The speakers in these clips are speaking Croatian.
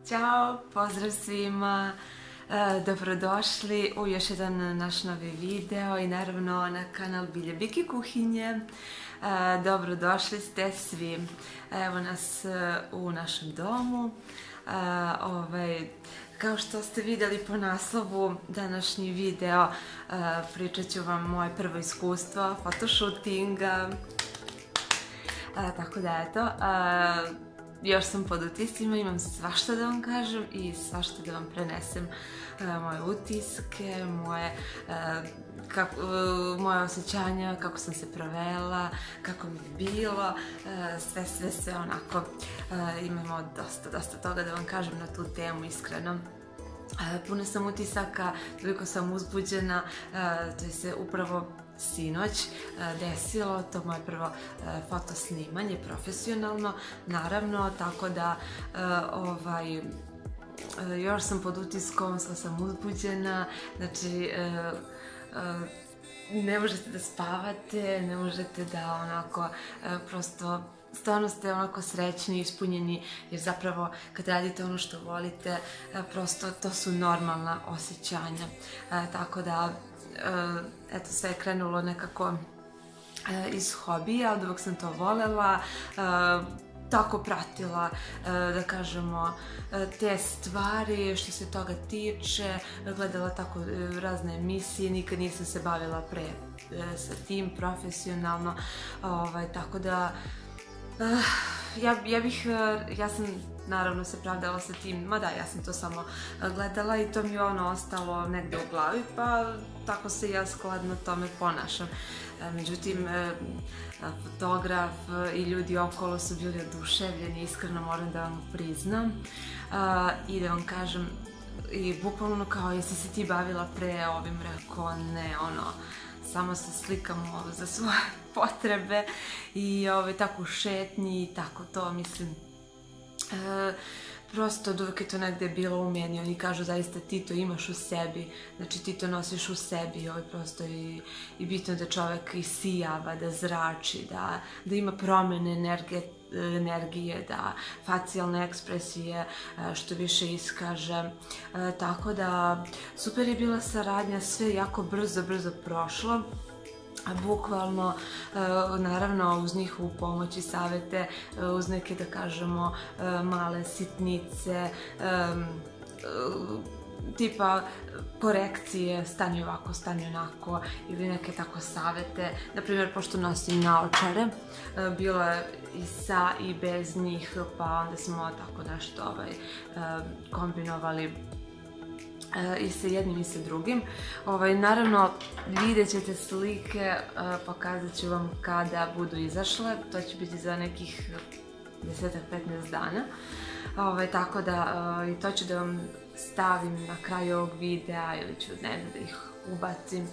Ćao, pozdrav svima, dobrodošli u još jedan naš novi video i naravno na kanal Bilje Biki kuhinje. Dobrodošli ste svi. Evo nas u našem domu. Kao što ste vidjeli po naslovu današnji video, pričat ću vam moje prvo iskustvo fotoshootinga. Tako da eto, još sam pod utiscima, imam svašta da vam kažem i svašta da vam prenesem moje utiske, moje osjećanja, kako sam se provela, kako mi je bilo, sve onako. Imamo dosta toga da vam kažem na tu temu, iskreno. Puno sam utisaka, toliko sam uzbuđena, to je se upravo sinoć desilo, to moje prvo fotosnimanje, profesionalno, naravno, tako da još sam pod utiskom, sva sam uzbuđena, znači ne možete da spavate, ne možete da onako prosto stvarno ste onako srećni, ispunjeni, jer zapravo kad radite ono što volite, prosto to su normalna osjećanja. Tako da, eto, sve je krenulo nekako iz hobija, od uvek sam to volela, tako pratila, da kažemo, te stvari što se toga tiče, gledala tako razne emisije, nikad nisam se bavila pre sa tim profesionalno, tako da ja sam naravno se pravdala sa tim, mada ja sam to samo gledala i to mi je ono ostalo negde u glavi, pa tako se ja skladno tome ponašam. Međutim, fotograf i ljudi okolo su bili oduševljeni, iskreno moram da vam priznam i da vam kažem, i bukvalno kao, jesi se ti bavila pre ovim, rekao, ne, ono, samo se slikamo za svoje potrebe i tako u šetnji i tako to, mislim, prosto od uvek je to negde bilo u meni. Oni kažu zaista ti to imaš u sebi, znači ti to nosiš u sebi, prosto i bitno da čovek isijava, da zrači, da ima promene energije, da facijalne ekspresije što više iskaže, tako da super je bila saradnja, sve jako brzo prošlo. Bukvalno, naravno, uz njihovu pomoć i savete, uz neke, da kažemo, male sitnice, tipa korekcije, stani ovako, stani onako, ili neke tako savete. Naprimjer, pošto nosim naočare, bilo je i sa i bez njih, pa onda smo tako nešto kombinovali i sa jednim i sa drugim. Naravno, vidjet ćete slike, pokazat ću vam kada budu izašle, to će biti za nekih 10-15 dana, tako da i to ću da vam stavim na kraju ovog videa ili ću negdje da ih ubacim,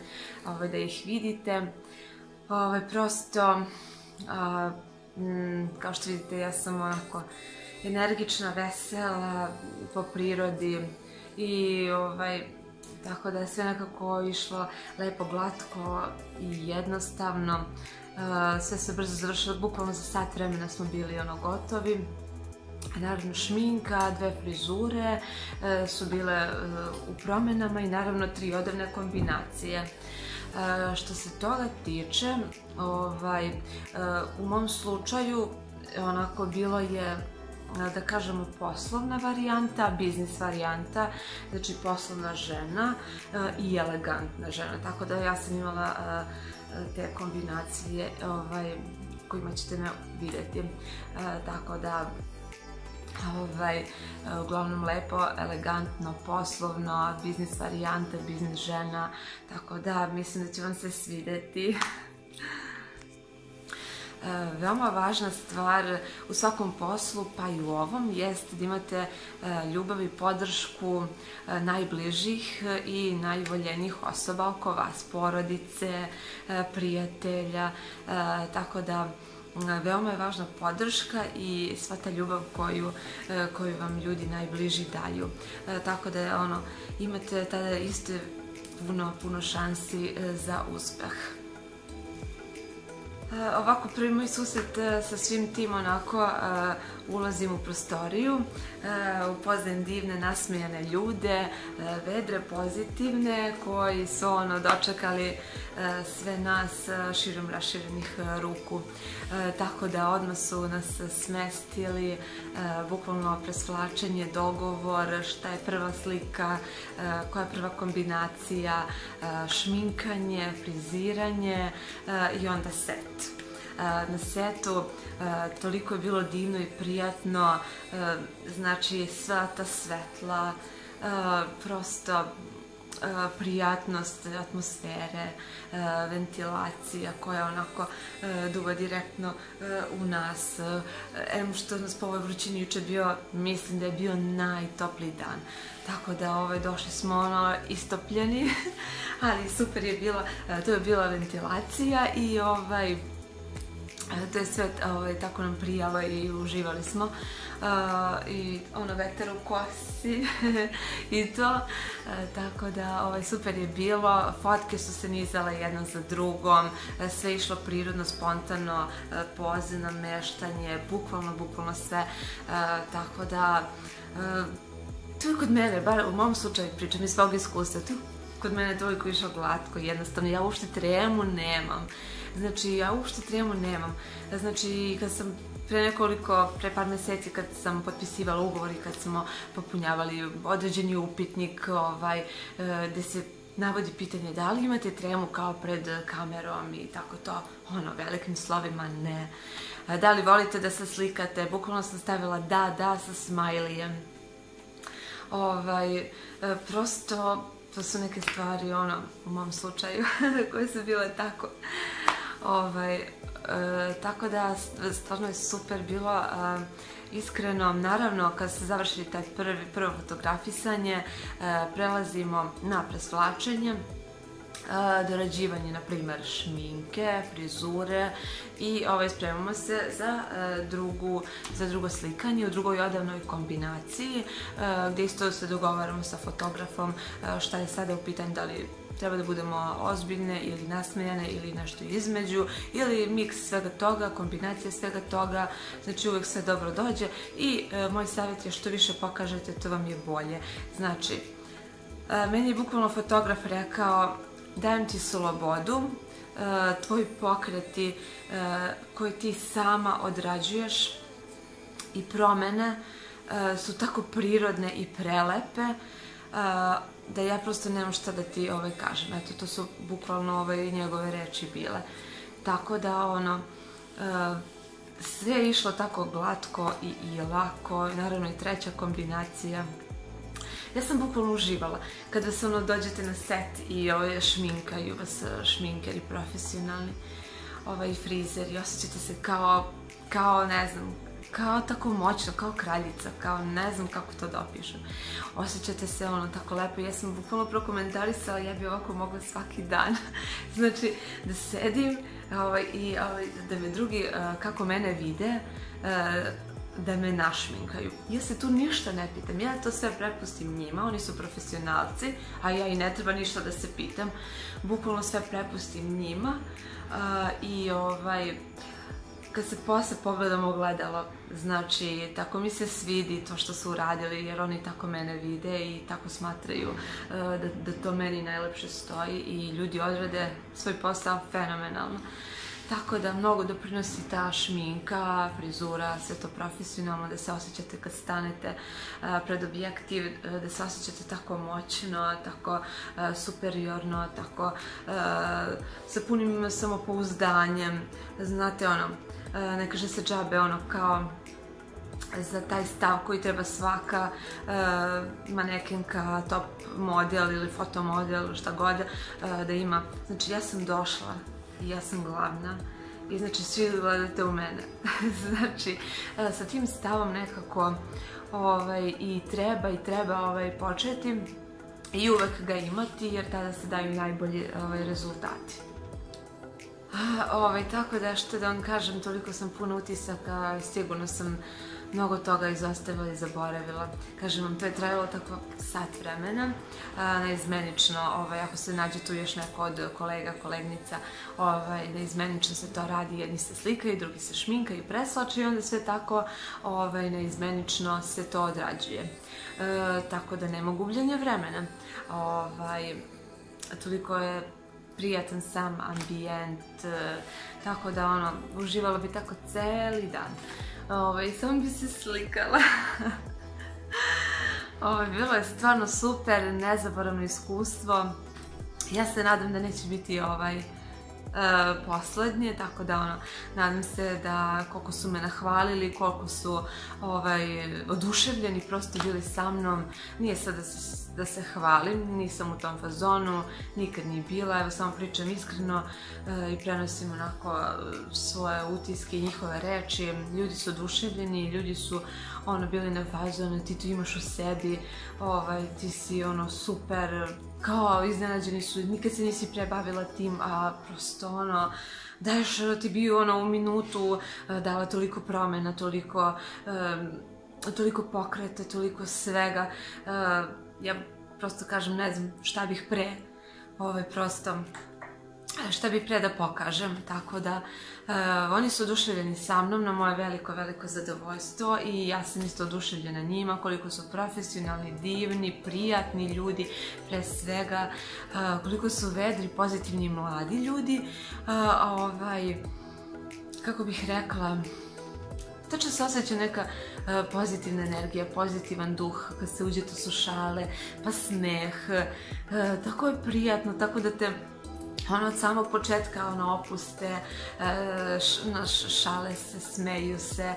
da ih vidite. Prosto, kao što vidite, ja sam onako energična, vesela po prirodi, i tako da je sve nekako išlo lepo, glatko i jednostavno. Sve se brzo završilo, bukvalno za sat vremena smo bili gotovi. Naravno, šminka, 2 frizure su bile u promenama i naravno 3 odevne kombinacije. Što se toga tiče, u mom slučaju onako bilo je, da kažemo, poslovna varijanta, biznis varijanta, znači poslovna žena i elegantna žena, tako da ja sam imala te kombinacije kojima ćete me vidjeti, tako da uglavnom lepo, elegantno, poslovno, biznis varijanta, biznis žena, tako da mislim da će vam se svidjeti. Veoma važna stvar u svakom poslu, pa i u ovom, jeste da imate ljubav i podršku najbližih i najvoljenijih osoba oko vas, porodice, prijatelja, tako da veoma je važna podrška i sva ta ljubav koju vam ljudi najbliži daju. Tako da imate tada isto puno šansi za uspeh. Ovako, prvi moj susret sa svim tim, onako, ulazim u prostoriju, upoznajem divne, nasmejane ljude, vedre, pozitivne, koji su dočekali sve nas širom raširenih ruku. Tako da odmah su nas smestili, bukvalno presvlačenje, dogovor, šta je prva slika, koja je prva kombinacija, šminkanje, friziranje i onda set. Na setu toliko je bilo divno i prijatno, znači sva ta svetla, prosto prijatnost atmosfere, ventilacija koja onako duva direktno u nas. Što nas po ovoj vrućini juče bio, mislim da je bio najtopliji dan. Tako da došli smo istopljeni, ali super je bilo, to je bila ventilacija i to je sve tako nam prijalo i uživali smo. I vetar u kosi i to, tako da super je bilo. Fotke su se nizale jedna za drugom, sve išlo prirodno, spontano, poze, nameštanje, bukvalno sve, tako da to je kod mene, bar u mom slučaju pričam iz svog iskustva, to je kod mene toliko išlo glatko, jednostavno ja uopšte tremu nemam. Znači, kad sam pre par meseci kad sam potpisivala ugovor i kad smo popunjavali određeni upitnik gde se navodi pitanje da li imate tremu kao pred kamerom i tako to, velikim slovima ne. Da li volite da se slikate, bukvalno sam stavila da sa smajlijem. Prosto to su neke stvari, u mom slučaju, koje su bile tako. Tako da, stvarno je super bilo, iskreno. Naravno, kad se završi taj prvo fotografisanje, prelazimo na presvlačenje, dorađivanje, na primer, šminke, frizure i spremamo se za drugo slikanje u drugoj odavnoj kombinaciji, gde isto se dogovaramo sa fotografom šta je sada u pitanju, da li treba da budemo ozbiljne ili nasmejane ili nešto između, ili miks svega toga, kombinacija svega toga, znači uvek sve dobro dođe i moj savjet je što više pokažete, to vam je bolje. Znači, meni je bukvalno fotograf rekao: dajem ti slobodu, tvoji pokreti koji ti sama odrađuješ i promene su tako prirodne i prelepe da ja prosto nemam šta da ti kažem. Eto, to su bukvalno njegove reči bile. Tako da, sve je išlo tako glatko i lako, naravno i treća kombinacija. Ja sam bukvalno uživala. Kad vas dođete na set i šminkaju vas šminkeri profesionalni, frizeri, osjećate se kao, ne znam, kao tako moćno, kao kraljica, kao ne znam kako to da opišem. Osjećate se tako lepo. Ja sam bukvalno prokomentarisala, ja bi ovako mogla svaki dan. Znači, da sedim i da me drugi, kako mene vide, da me našminkaju. Ja se tu ništa ne pitam, ja to sve prepustim njima, oni su profesionalci, a ja i ne treba ništa da se pitam. Bukvalno sve prepustim njima i kad se posle pogledam u ogledalo, znači, tako mi se svidi to što su uradili, jer oni tako mene vide i tako smatraju da to meni najlepše stoji i ljudi odrade svoj posao fenomenalno. Tako da mnogo doprinosi ta šminka, frizura, sve to profesionalno, da se osjećate kad stanete pred objektiv, da se osjećate tako moćno, tako superiorno, tako sa punim samopouzdanjem. Znate, ne kaže se džabe, kao za taj stav koji treba svaka manekenka, top model ili fotomodel, šta god da ima. Znači, ja sam došla i ja sam glavna i znači svi gledate u mene. Znači, sa tim stavom nekako i treba početi i uvek ga imati, jer tada se daju najbolji rezultati. Tako da što da vam kažem, toliko sam puno utisaka i sigurno sam mnogo toga izostavila i zaboravila. Kažem vam, to je trajalo tako sat vremena, neizmenično, ako se nađe tu još neko od kolega, kolegnica, neizmenično se to radi, jedni se slikaju, drugi se šminkaju, preslače i onda sve tako neizmenično se to odrađuje. Tako da nema gubljenja vremena. Toliko je prijatan sam ambijent, tako da uživala bi tako celi dan. Samo bi se slikala. Bilo je stvarno super, nezaboravno iskustvo. Ja se nadam da neće biti poslednje, tako da nadam se da koliko su me nahvalili, koliko su oduševljeni prosto bili sa mnom. Nije sad da se hvalim, nisam u tom fazonu, nikad nije bila, evo samo pričam iskreno i prenosim onako svoje utiske i njihove reči. Ljudi su oduševljeni, ljudi su bili na fazonu, ti to imaš u sebi, ti si super, kao iznenađeni su, nikad se nisi prebavila tim, a prosto daješ, ti bi u minutu dala toliko promjena, toliko pokreta, toliko svega. Ja prosto kažem, ne znam šta bih pre, prosto šta bih pre da pokažem, tako da oni su oduševljeni sa mnom na moje veliko, veliko zadovoljstvo i ja sam isto oduševljena njima, koliko su profesionalni, divni, prijatni ljudi, pre svega, koliko su vedri, pozitivni, mladi ljudi, kako bih rekla, tačno se osjeća neka pozitivna energija, pozitivan duh, kad se uđete su šale, pa smeh, tako je prijatno, tako da te od samog početka opuste, šale se, smeju se,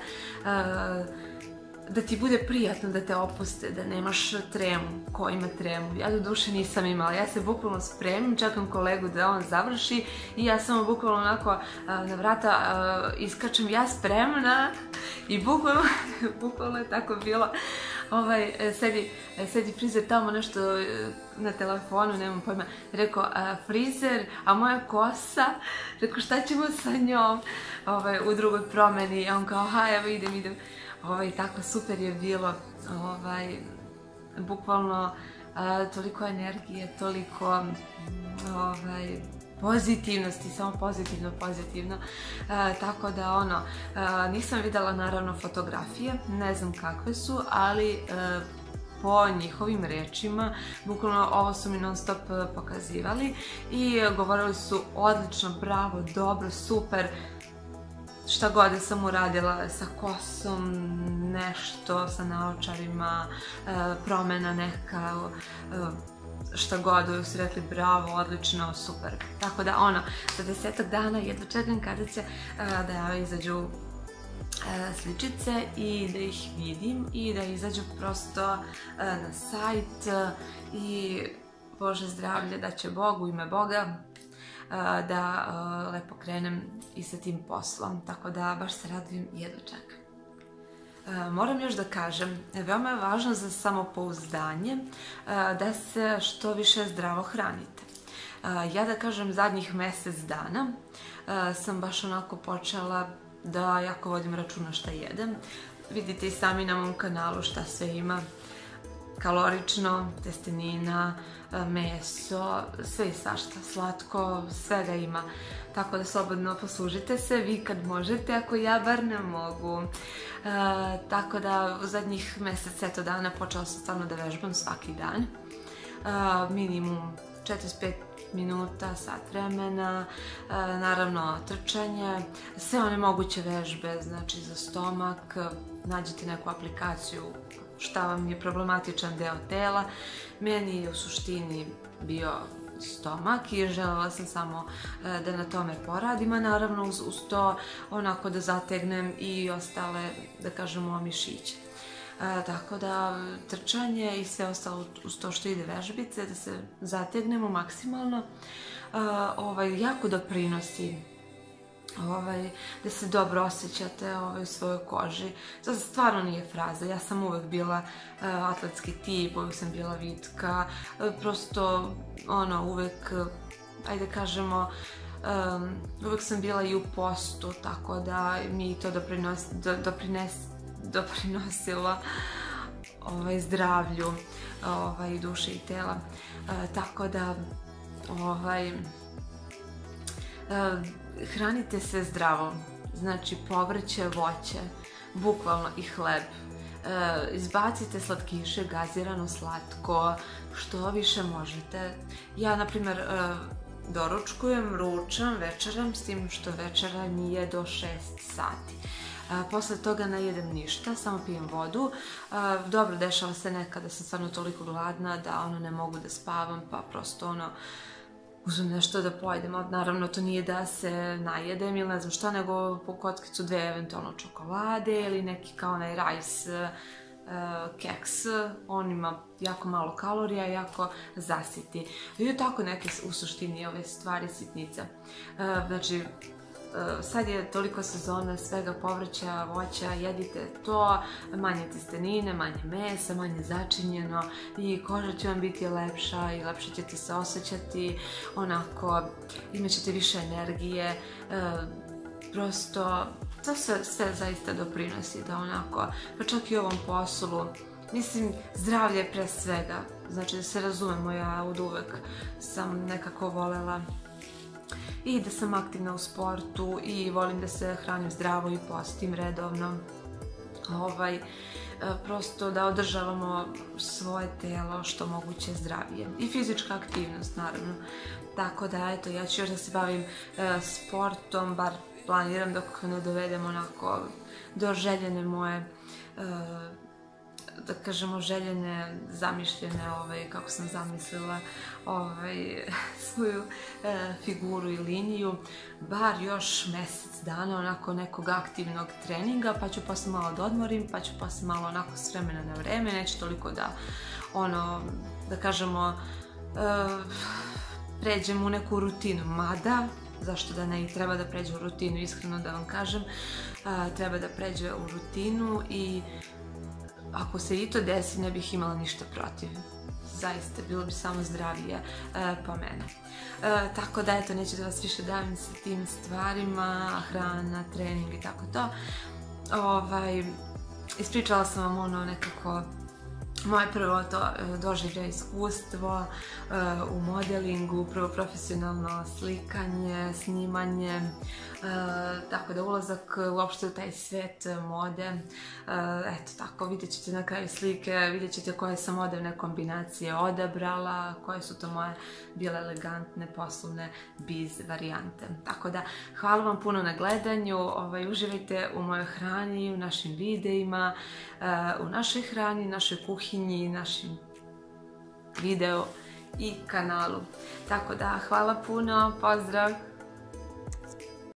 da ti bude prijatno da te opuste, da nemaš tremu. Ko ima tremu? Ja do duše nisam imala, ja se bukvalno spremim, čekam kolegu da on završi i ja samo bukvalno onako na vrata iskačem, ja spremna i bukvalno je tako bilo. Sedi frizer tamo nešto na telefonu, nemam pojma, rekao frizer, a moja kosa, rekao šta ćemo sa njom u drugoj promeni, a on kao evo idem, tako super je bilo, bukvalno toliko energije, toliko pozitivnosti, samo pozitivno, tako da nisam videla naravno fotografije, ne znam kakve su, ali po njihovim rečima, bukvalno ovo su mi non stop pokazivali i govorili su odlično, bravo, dobro, super, šta god da sam uradila sa kosom, nešto sa naočarima, promena neka, šta god, su rekli bravo, odlično, super. Tako da za 10 dana jedva čekam kada će da izađu sličice i da ih vidim i da izađu prosto na sajt i Bože zdravlje da će Bog u ime Boga da lepo krenem i sa tim poslom, tako da baš se radujem i jedva čekam. Moram još da kažem, veoma je važno za samopouzdanje da se što više zdravo hranite. Ja da kažem zadnjih mesec dana sam baš onako počela da jako vodim računa šta jedem. Vidite i sami na mom kanalu šta sve ima. Kalorično, testenina, meso, sve i svašta, slatko, svega ima. Tako da slobodno poslužite se, vi kad možete, ako ja bar ne mogu. Tako da u zadnjih mesec dana počela sam stvarno da vežbam svaki dan. Minimum 45 minuta, sat vremena, naravno trčanje, sve one moguće vežbe, znači za stomak, nađite neku aplikaciju šta vam je problematičan deo tela. Meni je u suštini bio stomak i želela sam samo da na tome poradim, a naravno uz to onako da zategnem i ostale, da kažemo, mišiće. Tako da trčanje i sve ostalo uz to što ide vežbice, da se zategnemo maksimalno, jako doprinosi da se dobro osjećate u svojoj koži. To stvarno nije fraza, ja sam uvek bila atletski tip, uvek sam bila vitka, prosto uvek, ajde kažemo, uvijek sam bila i u postu, tako da mi to doprinosilo zdravlju duše i tela. Tako da hranite se zdravo, znači povrće, voće, bukvalno i hleb. Izbacite slatkiše, gazirano, slatko, što više možete. Ja, na primjer, doručkujem, ručam, večeram, s tim što večera mi je do 6 sati. Posle toga ne jedem ništa, samo pijem vodu. Dobro, dešava se nekada da sam stvarno toliko gladna da ne mogu da spavam, pa prosto uzmem nešto da pojedem, ali naravno to nije da se najedem ili ne znam šta, nego po kockicu 2 eventualno čokolade ili neki kao onaj rice keks, on ima jako malo kalorija, jako zasiti. I tako neke u suštini ove stvari sitnice. Znači, sad je toliko sezona svega povrća, voća, jedite to, manje testenine, manje mesa, manje začinjeno i koža će vam biti lepša i lepše ćete se osjećati, onako imat ćete više energije, prosto to sve zaista doprinosi da onako, pa čak i u ovom poslu, mislim, zdravlje pre svega, znači da se razumemo, ja od uvek sam nekako volela i da sam aktivna u sportu i volim da se hranim zdravo i postim redovno. Prosto da održavamo svoje telo što moguće zdravije. I fizička aktivnost, naravno. Tako da, eto, ja ću još da se bavim sportom, bar planiram dok ne dovedem onako do željene moje, da kažemo, željene, zamišljene, kako sam zamislila svoju figuru i liniju, bar još mjesec dana onako nekog aktivnog treninga, pa ću posle malo da odmorim, pa ću posle malo onako s vremena na vreme, neću toliko da, da kažemo, pređem u neku rutinu, mada, zašto da ne, i treba da pređe u rutinu, iskreno da vam kažem, treba da pređe u rutinu i ako se i to desi, ne bih imala ništa protiv. Zaista, bilo bi samo zdravije po mene. Tako da, eto, neću da vas više davim sa tim stvarima, hrana, trening i tako to. Ispričala sam vam nekako moje prvo doživlje iskustvo u modelingu, prvo profesionalno slikanje, snimanje, tako da ulazak uopšte u taj svet mode, eto tako, vidjet ćete na kraju slike, vidjet ćete koje sam moderne kombinacije odabrala, koje su to moje bile elegantne poslovne biz varijante. Tako da, hvala vam puno na gledanju, uživajte u mojoj hrani, u našim videima, u našoj hrani, našoj kuhinji, našim video i kanalu. Tako da, hvala puno, pozdrav!